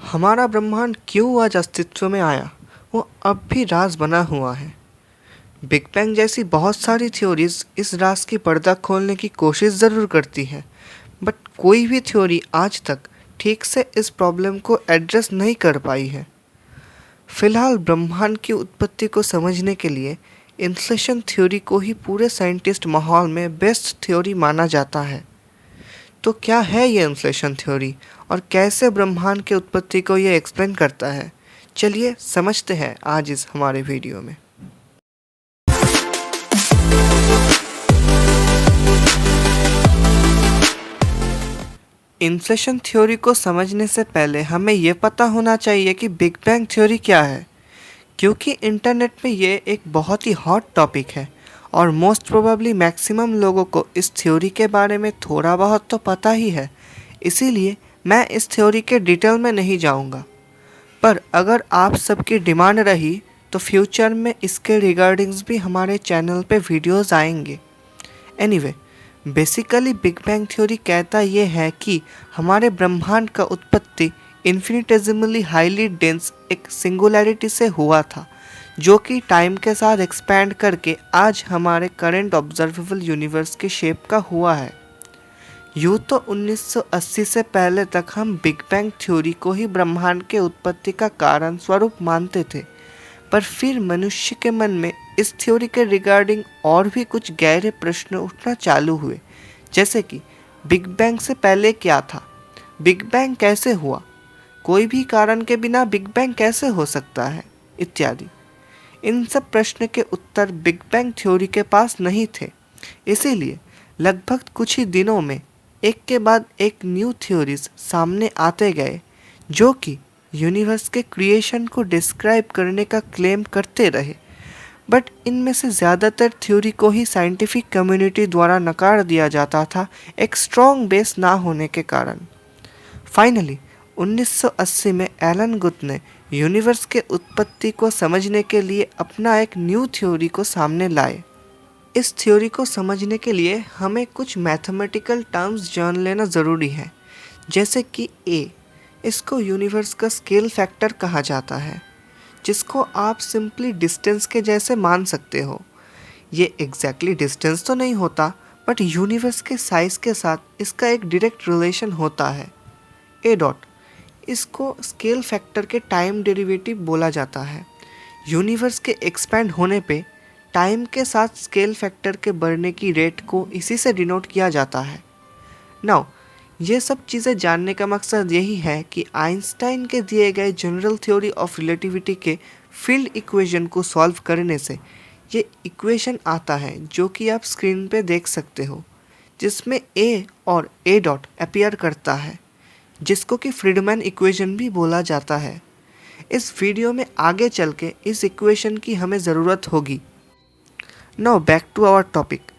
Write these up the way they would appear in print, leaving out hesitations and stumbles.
हमारा ब्रह्मांड क्यों आज अस्तित्व में आया, वो अब भी राज बना हुआ है। बिग बैंग जैसी बहुत सारी थ्योरीज इस राज की पर्दा खोलने की कोशिश ज़रूर करती है, बट कोई भी थ्योरी आज तक ठीक से इस प्रॉब्लम को एड्रेस नहीं कर पाई है। फिलहाल ब्रह्मांड की उत्पत्ति को समझने के लिए इन्फ्लेशन थ्योरी को ही पूरे साइंटिस्ट माहौल में बेस्ट थ्योरी माना जाता है। तो क्या है ये इन्फ्लेशन थ्योरी और कैसे ब्रह्मांड की उत्पत्ति को ये एक्सप्लेन करता है, चलिए समझते हैं आज इस हमारे वीडियो में। इन्फ्लेशन थ्योरी को समझने से पहले हमें ये पता होना चाहिए कि बिग बैंग थ्योरी क्या है, क्योंकि इंटरनेट में ये एक बहुत ही हॉट टॉपिक है और मोस्ट प्रोबेबली मैक्सिमम लोगों को इस थ्योरी के बारे में थोड़ा बहुत तो पता ही है। इसीलिए मैं इस थ्योरी के डिटेल में नहीं जाऊंगा, पर अगर आप सबकी डिमांड रही तो फ्यूचर में इसके रिगार्डिंग्स भी हमारे चैनल पे वीडियोस आएंगे। Anyway, basically big bang theory कहता ये है कि हमारे ब्रह्मांड का उत्पत्ति इन्फिनिटेसिमली हाईली डेंस एक सिंगुलैरिटी से हुआ था, जो कि टाइम के साथ एक्सपैंड करके आज हमारे करंट ऑब्जर्वेबल यूनिवर्स के शेप का हुआ है। यूँ तो 1980 से पहले तक हम बिग बैंग थ्योरी को ही ब्रह्मांड के उत्पत्ति का कारण स्वरूप मानते थे, पर फिर मनुष्य के मन में इस थ्योरी के रिगार्डिंग और भी कुछ गहरे प्रश्न उठना चालू हुए, जैसे कि बिग बैंग से पहले क्या था, बिग बैंग कैसे हुआ, कोई भी कारण के बिना बिग बैंग कैसे हो सकता है, इत्यादि। इन सब प्रश्न के उत्तर बिग बैंग थ्योरी के पास नहीं थे। इसीलिए लगभग कुछ ही दिनों में एक के बाद एक न्यू थ्योरीज सामने आते गए, जो कि यूनिवर्स के क्रिएशन को डिस्क्राइब करने का क्लेम करते रहे, बट इनमें से ज़्यादातर थ्योरी को ही साइंटिफिक कम्युनिटी द्वारा नकार दिया जाता था, एक स्ट्रॉन्ग बेस ना होने के कारण। फाइनली 1980 में एलन गुथ ने यूनिवर्स के उत्पत्ति को समझने के लिए अपना एक न्यू थ्योरी को सामने लाए। इस थ्योरी को समझने के लिए हमें कुछ मैथमेटिकल टर्म्स जान लेना ज़रूरी है, जैसे कि इसको यूनिवर्स का स्केल फैक्टर कहा जाता है, जिसको आप सिंपली डिस्टेंस के जैसे मान सकते हो। ये एग्जैक्टली डिस्टेंस तो नहीं होता, बट यूनिवर्स के साइज़ के साथ इसका एक डायरेक्ट रिलेशन होता है। इसको स्केल फैक्टर के टाइम डेरिवेटिव बोला जाता है। यूनिवर्स के एक्सपैंड होने पे टाइम के साथ स्केल फैक्टर के बढ़ने की रेट को इसी से डिनोट किया जाता है। नाउ ये सब चीज़ें जानने का मकसद यही है कि आइंस्टाइन के दिए गए जनरल थ्योरी ऑफ रिलेटिविटी के फील्ड इक्वेशन को सॉल्व करने से ये इक्वेशन आता है, जो कि आप स्क्रीन पे देख सकते हो, जिसमें ए और ए डॉट अपीयर करता है, जिसको कि फ्रीडमैन इक्वेशन भी बोला जाता है। इस वीडियो में आगे चल के इस इक्वेशन की हमें ज़रूरत होगी। Now back to our topic.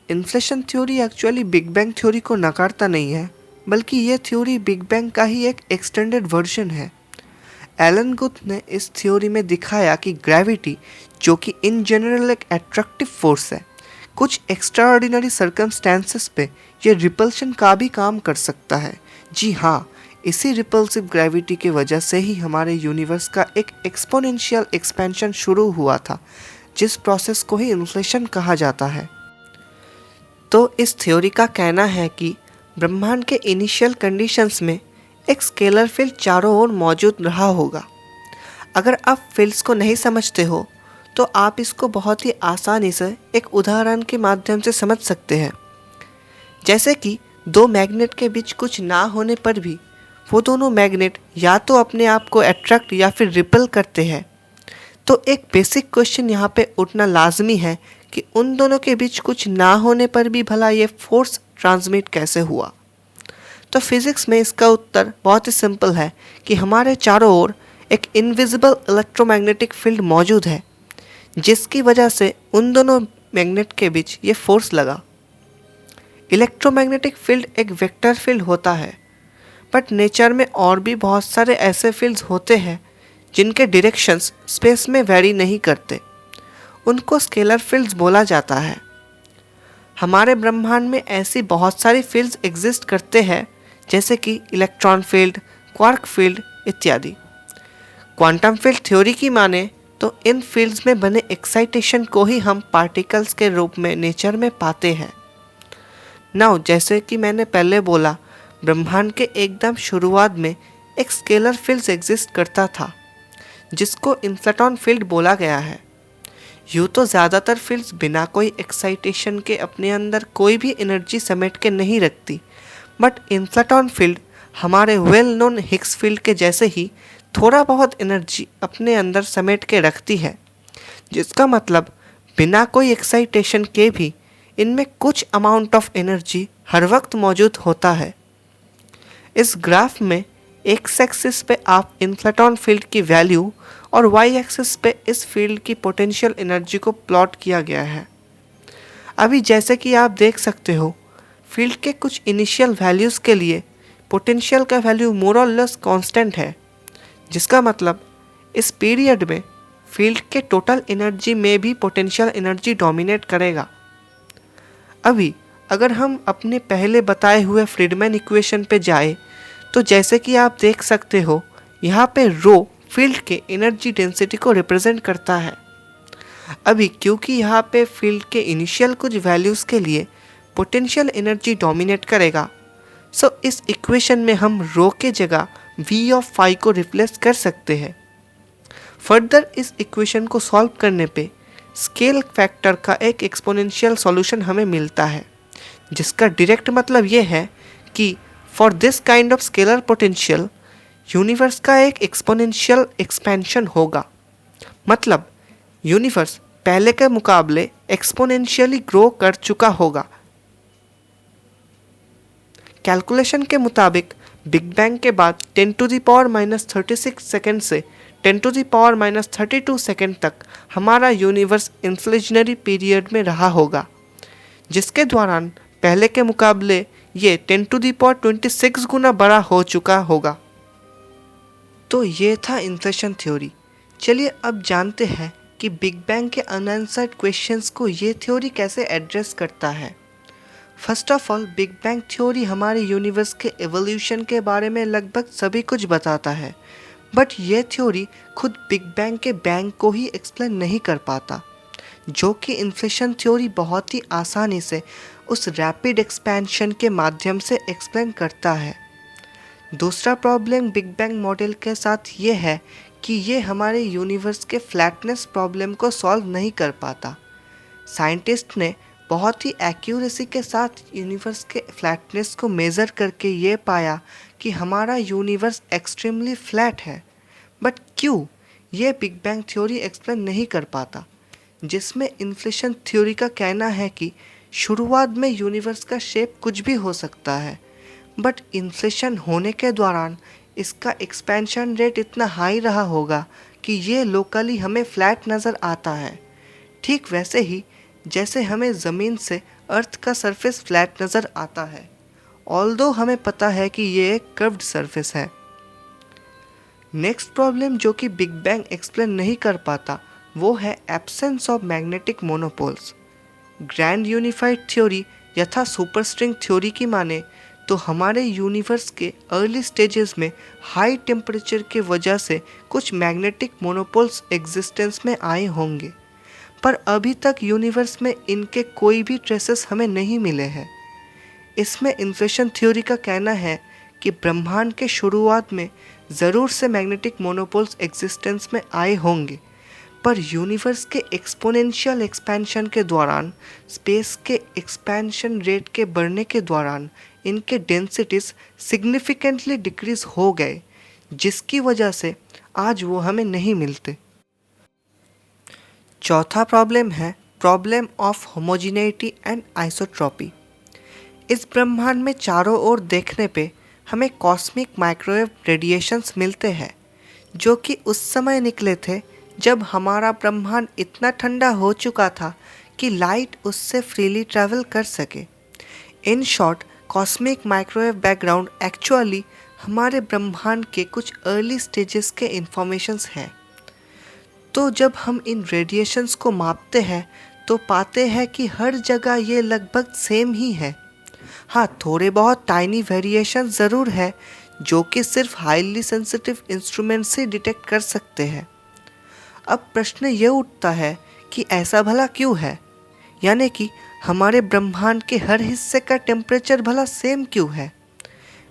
Inflation theory actually big bang theory को नकारता नहीं है, बल्कि ये थ्योरी बिग बैंग का ही एक एक्सटेंडेड वर्जन है। एलन गुथ ने इस थ्योरी में दिखाया कि ग्रेविटी, जो कि इन जनरल एक एट्रैक्टिव फोर्स है, कुछ एक्स्ट्राऑर्डिनरी सर्कमस्टेंसेस पे ये रिपल्शन का भी काम कर सकता है। जी हाँ, इसी रिपल्सिव ग्रेविटी की वजह से ही हमारे यूनिवर्स का एक एक्सपोनेंशियल एक्सपेंशन शुरू हुआ था, जिस प्रोसेस को ही इन्फ्लेशन कहा जाता है। तो इस थ्योरी का कहना है कि ब्रह्मांड के इनिशियल कंडीशंस में एक स्केलर फील्ड चारों ओर मौजूद रहा होगा। अगर आप फील्ड्स को नहीं समझते हो तो आप इसको बहुत ही आसानी से एक उदाहरण के माध्यम से समझ सकते हैं। जैसे कि दो मैग्नेट के बीच कुछ ना होने पर भी वो दोनों मैग्नेट या तो अपने आप को अट्रैक्ट या फिर रिपल करते हैं। तो एक बेसिक क्वेश्चन यहाँ पे उठना लाजमी है कि उन दोनों के बीच कुछ ना होने पर भी भला ये फोर्स ट्रांसमिट कैसे हुआ। तो फिज़िक्स में इसका उत्तर बहुत ही सिंपल है कि हमारे चारों ओर एक इनविजिबल इलेक्ट्रोमैग्नेटिक फील्ड मौजूद है, जिसकी वजह से उन दोनों मैग्नेट के बीच ये फोर्स लगा। इलेक्ट्रोमैग्नेटिक फील्ड एक वेक्टर फील्ड होता है, बट नेचर में और भी बहुत सारे ऐसे फील्ड्स होते हैं जिनके डायरेक्शंस स्पेस में वेरी नहीं करते। उनको स्केलर फील्ड्स बोला जाता है। हमारे ब्रह्मांड में ऐसी बहुत सारी फील्ड्स एग्जिस्ट करते हैं, जैसे कि इलेक्ट्रॉन फील्ड, क्वार्क फील्ड, इत्यादि। क्वांटम फील्ड थ्योरी की माने तो इन फील्ड्स में बने एक्साइटेशन को ही हम पार्टिकल्स के रूप में नेचर में पाते हैं। नाउ जैसे कि मैंने पहले बोला, ब्रह्मांड के एकदम शुरुआत में एक स्केलर फील्ड एग्जिस्ट करता था जिसको इंफ्लेटॉन फील्ड बोला गया है। यूँ तो ज़्यादातर फील्ड्स बिना कोई एक्साइटेशन के अपने अंदर कोई भी एनर्जी समेट के नहीं रखती, बट इंफ्लेटॉन फील्ड हमारे वेल नोन हिग्स फील्ड के जैसे ही थोड़ा बहुत एनर्जी अपने अंदर समेट के रखती है, जिसका मतलब बिना कोई एक्साइटेशन के भी इनमें कुछ अमाउंट ऑफ एनर्जी हर वक्त मौजूद होता है। इस ग्राफ में एक्स एक्सिस पे आप इंफ्लेटॉन फील्ड की वैल्यू और वाई एक्सिस पे इस फील्ड की पोटेंशियल एनर्जी को प्लॉट किया गया है। अभी जैसे कि आप देख सकते हो, फील्ड के कुछ इनिशियल वैल्यूज़ के लिए पोटेंशियल का वैल्यू मोर और लेस कांस्टेंट है, जिसका मतलब इस पीरियड में फील्ड के टोटल एनर्जी में भी पोटेंशियल एनर्जी डोमिनेट करेगा। अभी अगर हम अपने पहले बताए हुए फ्रीडमैन इक्वेशन पे जाए तो जैसे कि आप देख सकते हो, यहाँ पे रो फील्ड के एनर्जी डेंसिटी को रिप्रेजेंट करता है। अभी क्योंकि यहाँ पे फील्ड के इनिशियल कुछ वैल्यूज़ के लिए पोटेंशियल एनर्जी डोमिनेट करेगा, सो इस इक्वेशन में हम रो के जगह v ऑफ फाई को रिप्लेस कर सकते हैं। फर्दर इस इक्वेशन को सॉल्व करने पे स्केल फैक्टर का एक एक्सपोनेंशियल सॉल्यूशन हमें मिलता है, जिसका डायरेक्ट मतलब ये है कि for this kind of scalar potential universe का एक एक्सपोनेंशियल एक्सपेंशन होगा। मतलब यूनिवर्स पहले के मुकाबले एक्सपोनेंशियली ग्रो कर चुका होगा। कैलकुलेशन के मुताबिक बिग बैंग के बाद 10⁻⁻36 सेकेंड से 10⁻⁻32 सेकेंड तक हमारा यूनिवर्स इन्फ्लेशनरी पीरियड में रहा होगा, जिसके दौरान पहले के मुकाबले ये 10⁻26 गुना बड़ा हो चुका होगा। तो ये था इन्फ्लेशन थ्योरी। चलिए अब जानते हैं कि बिग बैंग के अनआंसर्ड क्वेश्चंस को ये थ्योरी कैसे एड्रेस करता है। First of all, big bang theory हमारे यूनिवर्स के एवोल्यूशन के बारे में लगभग सभी कुछ बताता है, बट ये थ्योरी खुद बिग बैंग के बैंग को ही एक्सप्लेन नहीं कर पाता, जो कि इन्फ्लेशन थ्योरी बहुत ही आसानी से उस रैपिड एक्सपेंशन के माध्यम से एक्सप्लेन करता है। दूसरा प्रॉब्लम बिग बैंग मॉडल के साथ ये है कि ये हमारे यूनिवर्स के फ्लैटनेस प्रॉब्लम को सॉल्व नहीं कर पाता। साइंटिस्ट ने बहुत ही एक्यूरेसी के साथ यूनिवर्स के फ्लैटनेस को मेज़र करके ये पाया कि हमारा यूनिवर्स एक्सट्रीमली फ्लैट है, बट क्यों, ये बिग बैंग थ्योरी एक्सप्लेन नहीं कर पाता, जिसमें इन्फ्लेशन थ्योरी का कहना है कि शुरुआत में यूनिवर्स का शेप कुछ भी हो सकता है, बट इन्फ्लेशन होने के दौरान इसका एक्सपेंशन रेट इतना हाई रहा होगा कि ये लोकली हमें फ्लैट नज़र आता है। ठीक वैसे ही जैसे हमें ज़मीन से अर्थ का सरफेस फ्लैट नज़र आता है, ऑल्दो हमें पता है कि ये एक कर्व्ड सरफेस है। नेक्स्ट प्रॉब्लम जो कि बिग बैंग एक्सप्लेन नहीं कर पाता वो है absence of magnetic monopoles. Grand unified theory यथा सुपरस्ट्रिंग थ्योरी की माने तो हमारे यूनिवर्स के अर्ली स्टेजेस में हाई टेम्परेचर के वजह से कुछ मैग्नेटिक मोनोपोल्स एग्जिस्टेंस में आए होंगे, पर अभी तक यूनिवर्स में इनके कोई भी ट्रेसेस हमें नहीं मिले हैं। इसमें इन्फ्लेशन थ्योरी का कहना है कि ब्रह्मांड के शुरुआत में ज़रूर से मैग्नेटिक मोनोपोल्स एग्जिस्टेंस में आए होंगे, पर यूनिवर्स के एक्सपोनेंशियल एक्सपेंशन के दौरान स्पेस के एक्सपेंशन रेट के बढ़ने के दौरान इनके डेंसिटीज सिग्निफिकेंटली डिक्रीज हो गए, जिसकी वजह से आज वो हमें नहीं मिलते। चौथा प्रॉब्लम है प्रॉब्लम ऑफ होमोजिनेटी एंड आइसोट्रॉपी। इस ब्रह्मांड में चारों ओर देखने पे हमें कॉस्मिक माइक्रोवेव रेडिएशंस मिलते हैं, जो कि उस समय निकले थे जब हमारा ब्रह्मांड इतना ठंडा हो चुका था कि लाइट उससे फ्रीली ट्रैवल कर सके। In short, cosmic microwave background actually हमारे ब्रह्मांड के कुछ अर्ली स्टेजेस के इंफॉर्मेशंस हैं। तो जब हम इन रेडिएशंस को मापते हैं तो पाते हैं कि हर जगह ये लगभग सेम ही है। हाँ, थोड़े बहुत टाइनी वेरिएशन ज़रूर है जो कि सिर्फ हाईली सेंसिटिव इंस्ट्रूमेंट से डिटेक्ट कर सकते हैं। अब प्रश्न ये उठता है कि ऐसा भला क्यों है, यानी कि हमारे ब्रह्मांड के हर हिस्से का टेम्परेचर भला सेम क्यों है।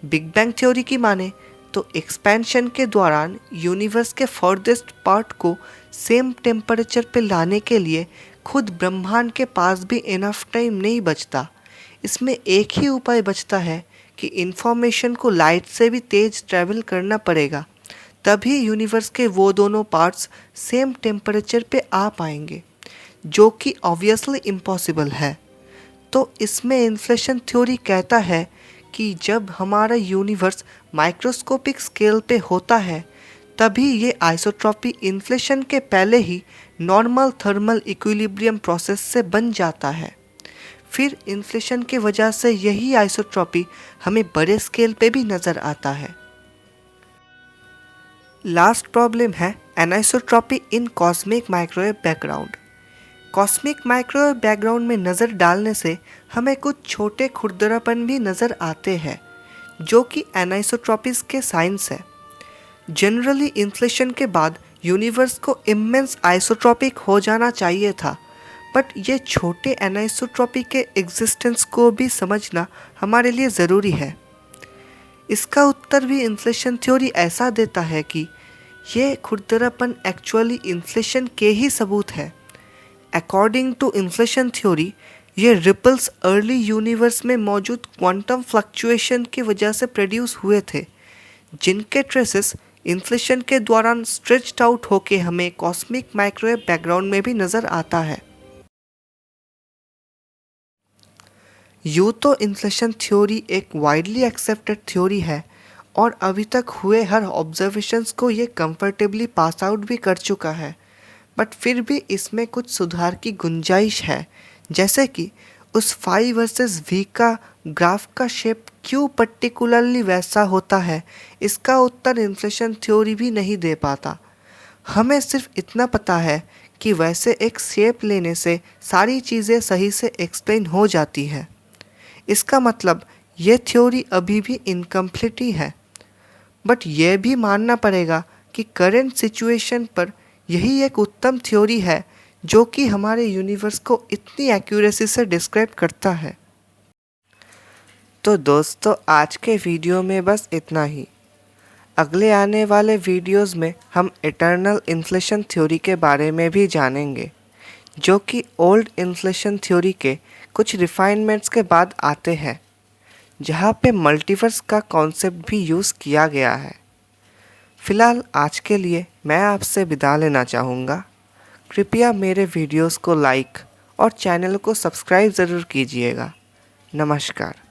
बिग बैंग थ्योरी की माने तो एक्सपेंशन के दौरान यूनिवर्स के फर्देस्ट पार्ट को सेम टेम्परेचर पे लाने के लिए खुद ब्रह्मांड के पास भी इनफ टाइम नहीं बचता। इसमें एक ही उपाय बचता है कि इंफॉर्मेशन को लाइट से भी तेज ट्रैवल करना पड़ेगा, तभी यूनिवर्स के वो दोनों पार्ट्स सेम टेम्परेचर पे आ पाएंगे, जो कि ऑब्वियसली इम्पॉसिबल है। तो इसमें इन्फ्लेशन थ्योरी कहता है कि जब हमारा यूनिवर्स माइक्रोस्कोपिक स्केल पे होता है तभी ये आइसोट्रॉपी इन्फ्लेशन के पहले ही नॉर्मल थर्मल इक्विलिब्रियम प्रोसेस से बन जाता है। फिर इन्फ्लेशन की वजह से यही आइसोट्रॉपी हमें बड़े स्केल पे भी नज़र आता है। लास्ट प्रॉब्लम है anisotropy in cosmic microwave background. Cosmic microwave background में नज़र डालने से हमें कुछ छोटे खुरदरापन भी नज़र आते हैं, जो कि एनिसोट्रॉपीज के साइंस है। जनरली इन्फ्लेशन के बाद यूनिवर्स को इमेंस आइसोट्रॉपिक हो जाना चाहिए था, बट ये छोटे एनिसोट्रॉपी के एग्जिस्टेंस को भी समझना हमारे लिए ज़रूरी है। इसका उत्तर भी इन्फ्लेशन थ्योरी ऐसा देता है कि ये खुरदरापन एक्चुअली इन्फ्लेशन के ही सबूत है। अकॉर्डिंग टू इन्फ्लेशन थ्योरी, ये रिपल्स अर्ली यूनिवर्स में मौजूद क्वांटम फ्लक्चुएशन की वजह से प्रोड्यूस हुए थे, जिनके ट्रेसेस इन्फ्लेशन के दौरान स्ट्रेच्ड आउट होके हमें कॉस्मिक माइक्रोवेव बैकग्राउंड में भी नज़र आता है। यूँ तो इन्फ्लेशन थ्योरी एक वाइडली एक्सेप्टेड थ्योरी है और अभी तक हुए हर ऑब्जर्वेशंस को ये कंफर्टेबली पास आउट भी कर चुका है, बट फिर भी इसमें कुछ सुधार की गुंजाइश है। जैसे कि उस फाई वर्सेस वी का ग्राफ का शेप क्यों पर्टिकुलरली वैसा होता है, इसका उत्तर इन्फ्लेशन थ्योरी भी नहीं दे पाता। हमें सिर्फ इतना पता है कि वैसे एक शेप लेने से सारी चीज़ें सही से एक्सप्लेन हो जाती है। इसका मतलब ये थ्योरी अभी भी इनकम्प्लीट ही है, बट यह भी मानना पड़ेगा कि करेंट सिचुएशन पर यही एक उत्तम थ्योरी है जो कि हमारे यूनिवर्स को इतनी एक्यूरेसी से डिस्क्राइब करता है। तो दोस्तों, आज के वीडियो में बस इतना ही। अगले आने वाले वीडियोस में हम इटर्नल इन्फ्लेशन थ्योरी के बारे में भी जानेंगे, जो कि ओल्ड इन्फ्लेशन थ्योरी के कुछ रिफाइनमेंट्स के बाद आते हैं, जहाँ पे मल्टीवर्स का कॉन्सेप्ट भी यूज़ किया गया है। फ़िलहाल आज के लिए मैं आपसे विदा लेना चाहूँगा। कृपया मेरे वीडियोस को लाइक और चैनल को सब्सक्राइब ज़रूर कीजिएगा। नमस्कार।